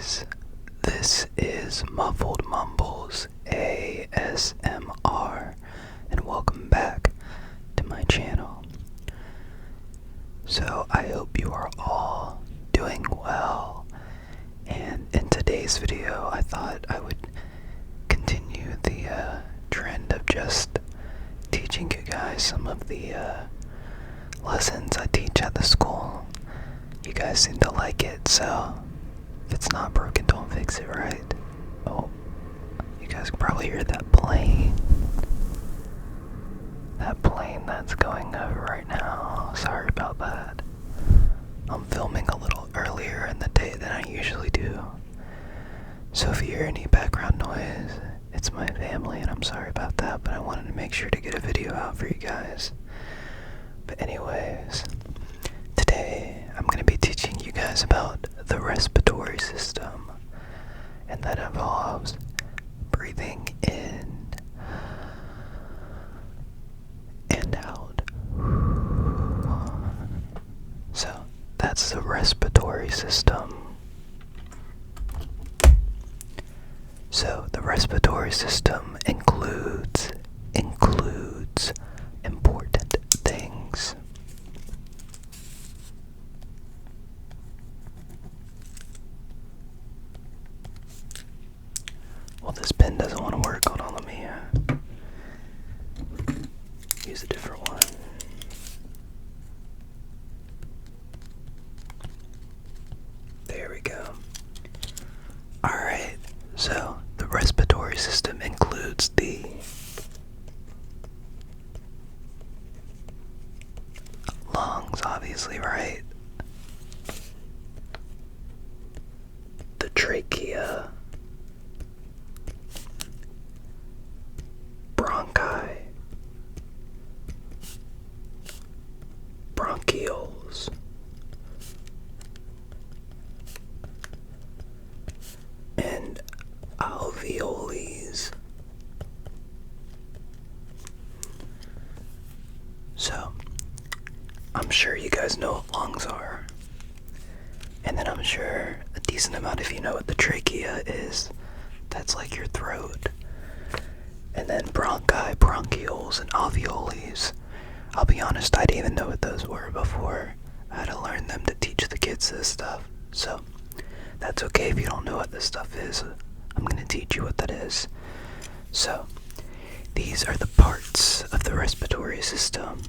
guys, this is Muffled Mumbles ASMR, and welcome back to my channel. So I hope you are all doing well, and in today's video I thought I would continue the trend of just teaching you guys some of the lessons I teach at the school. You guys seem to like it, so if it's not broken, don't fix it, right? Oh, you guys can probably hear that plane. That plane that's going over right now. Sorry about that. I'm filming a little earlier in the day than I usually do. So if you hear any background noise, it's my family, and I'm sorry about that, but I wanted to make sure to get a video out for you guys. But anyways, today I'm going to be teaching you guys about the respiratory system, and that involves breathing in and out. So that's the respiratory system. So the respiratory system includes important things. Well, this pen doesn't want to work. Hold on, let me use a different one. There we go. Alright, so the respiratory system includes the lungs, obviously, right? The trachea, bronchi, bronchioles, and alveoles. So, I'm sure you guys know what lungs are. And then I'm sure a decent amount of you know what the trachea is. That's like your throat. And then bronchi, bronchioles, and alveoles. I'll be honest, I didn't even know what those were before. I had to learn them to teach the kids this stuff. So, that's okay if you don't know what this stuff is. I'm going to teach you what that is. So, these are the parts of the respiratory system.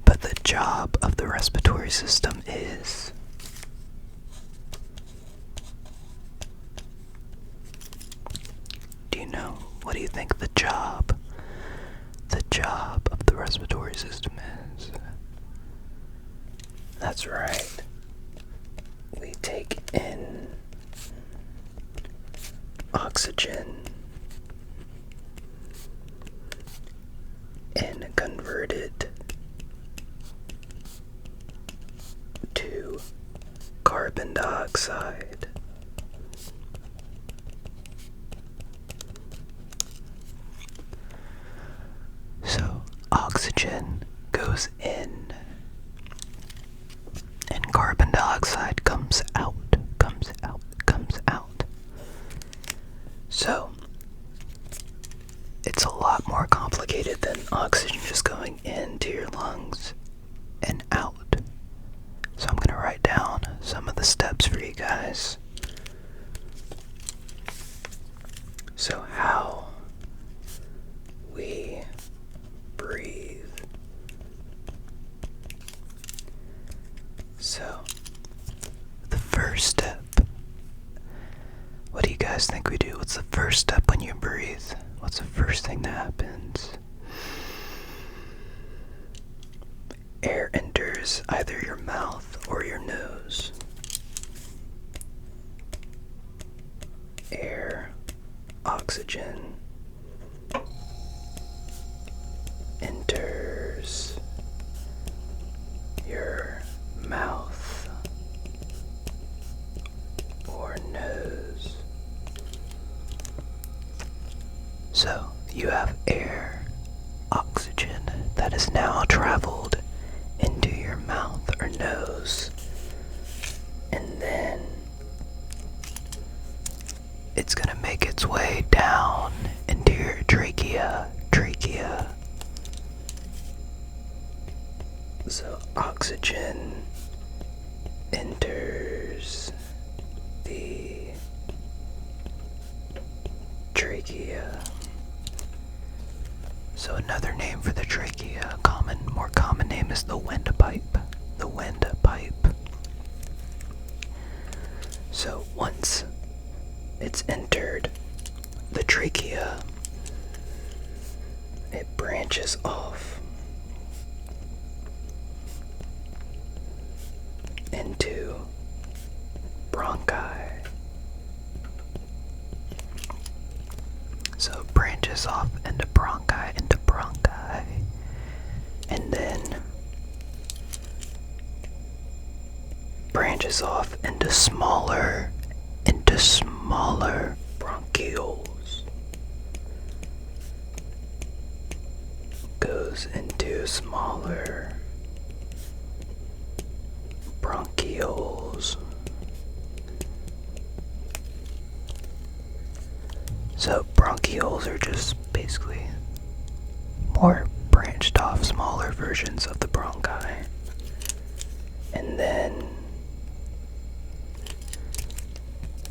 But the job of the respiratory system is do you know? What do you think the job of the respiratory system is? That's right. We take in oxygen and convert it to carbon dioxide. So oxygen goes in and carbon dioxide comes out. So it's a lot more complicated than oxygen just going into your lungs and out. So I'm going to write down some of the steps for you guys. So how we breathe. So the first step. What do you guys think we do? What's the first step when you breathe? What's the first thing that happens? Air enters either your mouth or your nose. Air, oxygen, enters your mouth or nose. So you have air, oxygen that has now traveled into your mouth or nose, and then it's gonna make its way down into your trachea. So oxygen enters the trachea. So another name for the trachea, more common name is the windpipe. The windpipe. So once it's entered the trachea, it branches off into bronchi. So it branches off into bronchi, and then branches off into smaller bronchioles. Goes into smaller bronchioles. So bronchioles are just basically more branched off, smaller versions of the bronchi. And then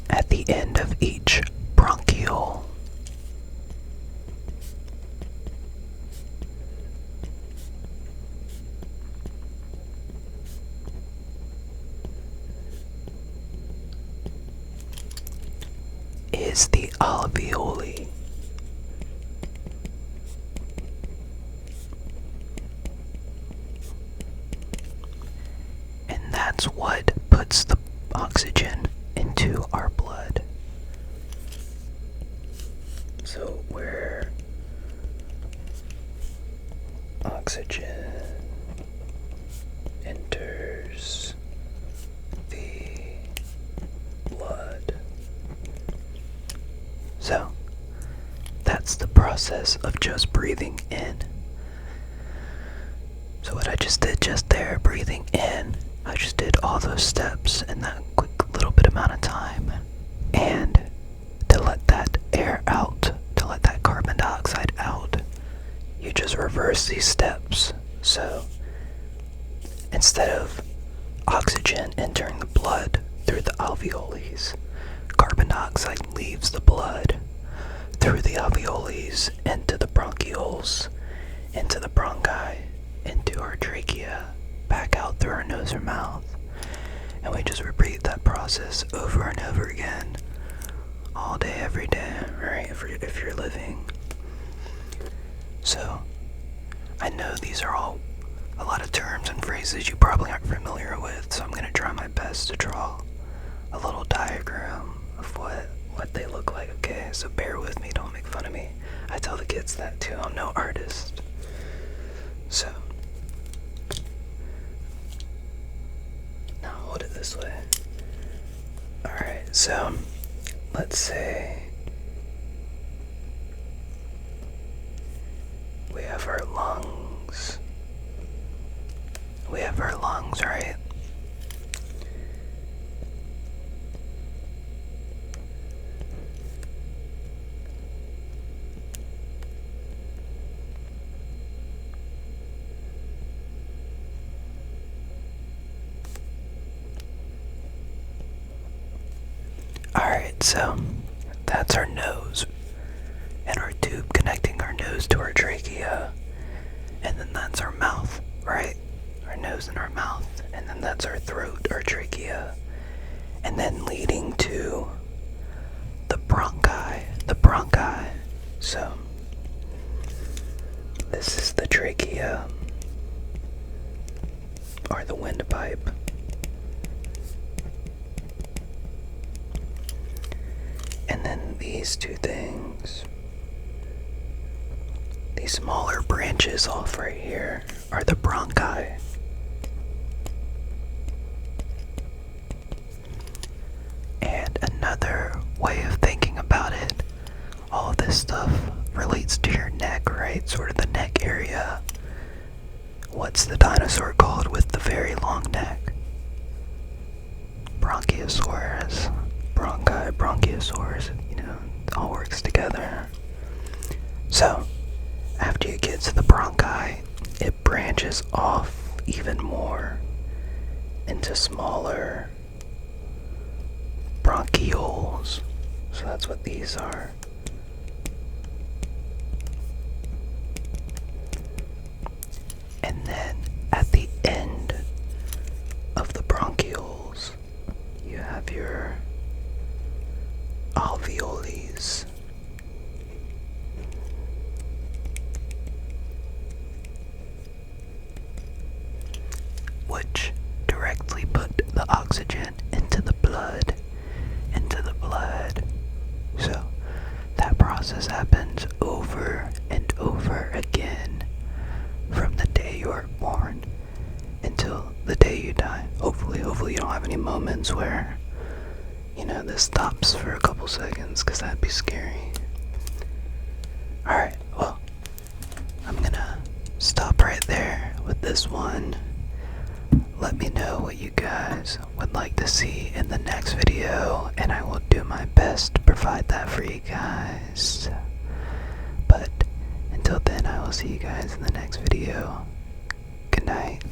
at the end of each bronchiole, is the alveoli. And that's what puts the oxygen into our blood. So where oxygen enters the blood. So that's the process of just breathing in. So what I just did just there, breathing in, I just did all those steps in that quick little bit amount of time. And to let that air out, to let that carbon dioxide out, you just reverse these steps. So instead of oxygen entering the blood through the alveoles, carbon dioxide leaves the blood through the alveoles into the bronchioles, into the bronchi, into our trachea, back out through our nose or mouth. And we just repeat that process over and over again, all day, every day, right? If you're living. So, I know these are all a lot of terms and phrases you probably aren't familiar with, so I'm going to try my best to draw a little diagram of what they look like, okay? So bear with me, don't make fun of me. I tell the kids that too, I'm no artist. So, now hold it this way. Alright, so let's say we have our lungs. We have our lungs, right? Alright, so that's our nose and our tube connecting our nose to our trachea, and then that's our mouth, right? Our nose and our mouth, and then that's our throat, our trachea, and then leading to the bronchi. So this is the trachea, or the windpipe. And then these two things, these smaller branches off right here, are the bronchi. And another way of thinking about it, all of this stuff relates to your neck, right? Sort of the neck area. What's the dinosaur called with the very long neck? Bronchiosaurus. Bronchiosaurus, you know. all works together. So, after you get to the bronchi, it branches off even more into smaller bronchioles. So that's what these are. And then at the end of the bronchioles, you have your alveoles. Which directly put the oxygen into the blood. So that process happens over and over again from the day you are born until the day you die. Hopefully you don't have any moments where, this stops for a couple seconds, because that'd be scary. Alright, well, I'm gonna stop right there with this one. Let me know what you guys would like to see in the next video, and I will do my best to provide that for you guys. But until then, I will see you guys in the next video. Good night.